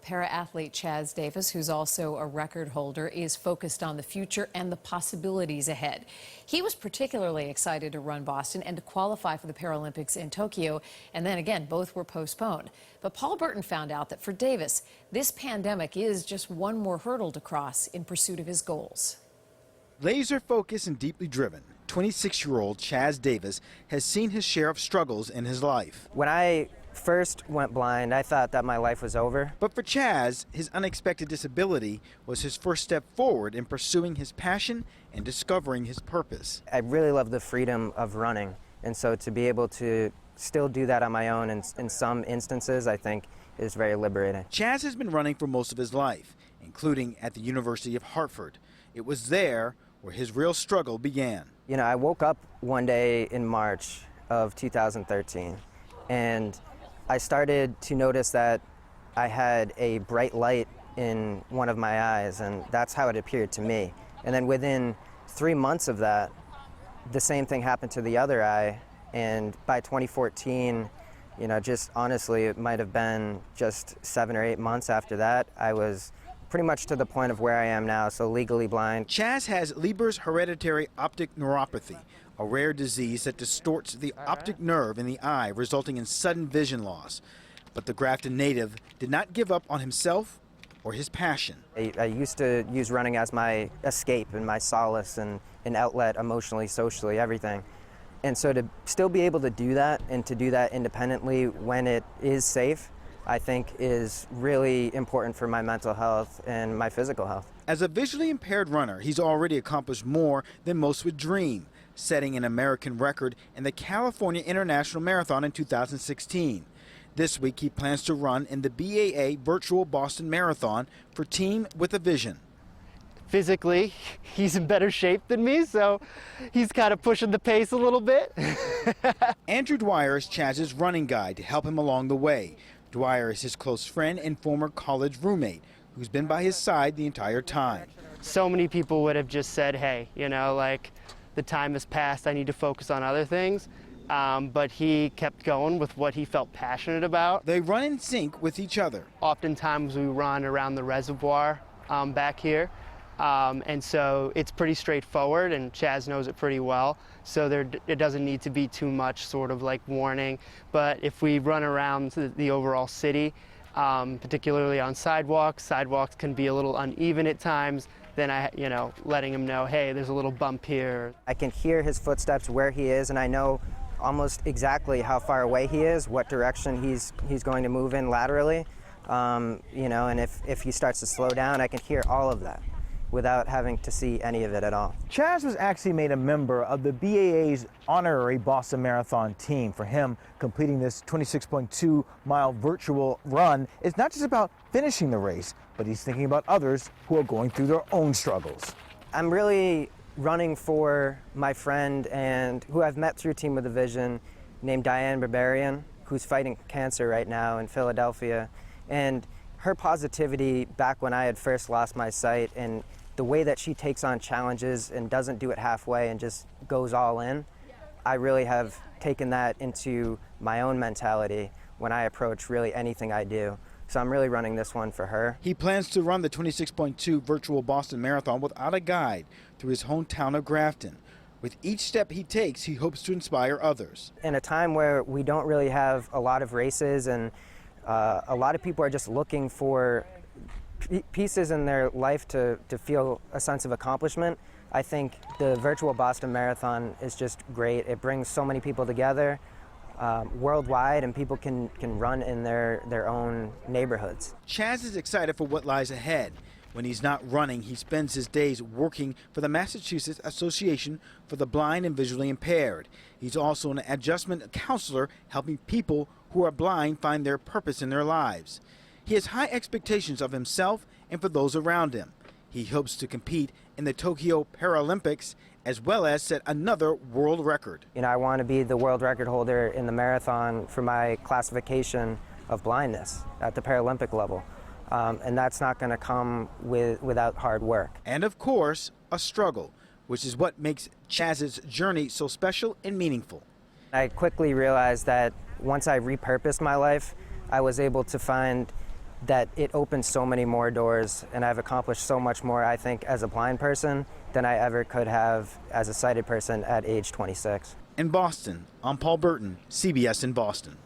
Para-athlete Chaz Davis, who's also a record holder, is focused on the future and the possibilities ahead. He was particularly excited to run Boston and to qualify for the Paralympics in Tokyo, and then again, both were postponed. But Paul Burton found out that for Davis, this pandemic is just one more hurdle to cross in pursuit of his goals. Laser focused and deeply driven, 26-year-old Chaz Davis has seen his share of struggles in his life. When I first went blind, I thought that my life was over. But for Chaz, his unexpected disability was his first step forward in pursuing his passion and discovering his purpose. I really love the freedom of running, and so to be able to still do that on my own in some instances, I think is very liberating. Chaz has been running for most of his life, including at the University of Hartford. It was there where his real struggle began. You know, I woke up one day in March of 2013, and I started to notice that I had a bright light in one of my eyes, and that's how it appeared to me. And then within 3 months of that, the same thing happened to the other eye, and by 2014, you know, just honestly, it might have been just 7 or 8 months after that, I was pretty much to the point of where I am now, so legally blind. Chaz has Leber's hereditary optic neuropathy, a rare disease that distorts the optic nerve in the eye, resulting in sudden vision loss. But the Grafton native did not give up on himself or his passion. I used to use running as my escape and my solace and an outlet emotionally, socially, everything. And so to still be able to do that and to do that independently when it is safe, I think is really important for my mental health and my physical health. As a visually impaired runner, he's already accomplished more than most would dream, setting an American record in the California International Marathon in 2016. This week, he plans to run in the BAA Virtual Boston Marathon for Team with a Vision. Physically, he's in better shape than me, so he's kind of pushing the pace a little bit. Andrew Dwyer is Chaz's running guide to help him along the way. Dwyer is his close friend and former college roommate who's been by his side the entire time. So many people would have just said, hey, you know, like, the time has passed, I need to focus on other things. But he kept going with what he felt passionate about. They run in sync with each other. Oftentimes we run around the reservoir back here. And so it's pretty straightforward, and Chaz knows it pretty well. So it doesn't need to be too much sort of like warning. But if we run around the overall city, particularly on sidewalks can be a little uneven at times, then letting him know, hey, there's a little bump here. I can hear his footsteps where he is, and I know almost exactly how far away he is, what direction he's going to move in laterally. You know, and if he starts to slow down, I can hear all of that without having to see any of it at all. Chaz was actually made a member of the BAA's Honorary Boston Marathon team. For him, completing this 26.2-mile virtual run is not just about finishing the race, but he's thinking about others who are going through their own struggles. I'm really running for my friend and who I've met through Team with a Vision, named Diane Barbarian, who's fighting cancer right now in Philadelphia. And her positivity back when I had first lost my sight, and the way that she takes on challenges and doesn't do it halfway and just goes all in, I really have taken that into my own mentality when I approach really anything I do. So I'm really running this one for her. He plans to run the 26.2 Virtual Boston Marathon without a guide through his hometown of Grafton. With each step he takes, he hopes to inspire others. In a time where we don't really have a lot of races and a lot of people are just looking for pieces in their life to feel a sense of accomplishment, I think the Virtual Boston Marathon is just great. It brings so many people together worldwide, and people can run in their own neighborhoods. Chaz is excited for what lies ahead. When he's not running, he spends his days working for the Massachusetts Association for the Blind and Visually Impaired. He's also an adjustment counselor helping people who are blind find their purpose in their lives. He has high expectations of himself and for those around him. He hopes to compete in the Tokyo Paralympics as well as set another world record. You know, I want to be the world record holder in the marathon for my classification of blindness at the Paralympic level. And that's not going to come without hard work. And of course, a struggle, which is what makes Chaz's journey so special and meaningful. I quickly realized that once I repurposed my life, I was able to find that it opened so many more doors, and I've accomplished so much more, I think, as a blind person than I ever could have as a sighted person at age 26. In Boston, I'm Paul Burton, CBS in Boston.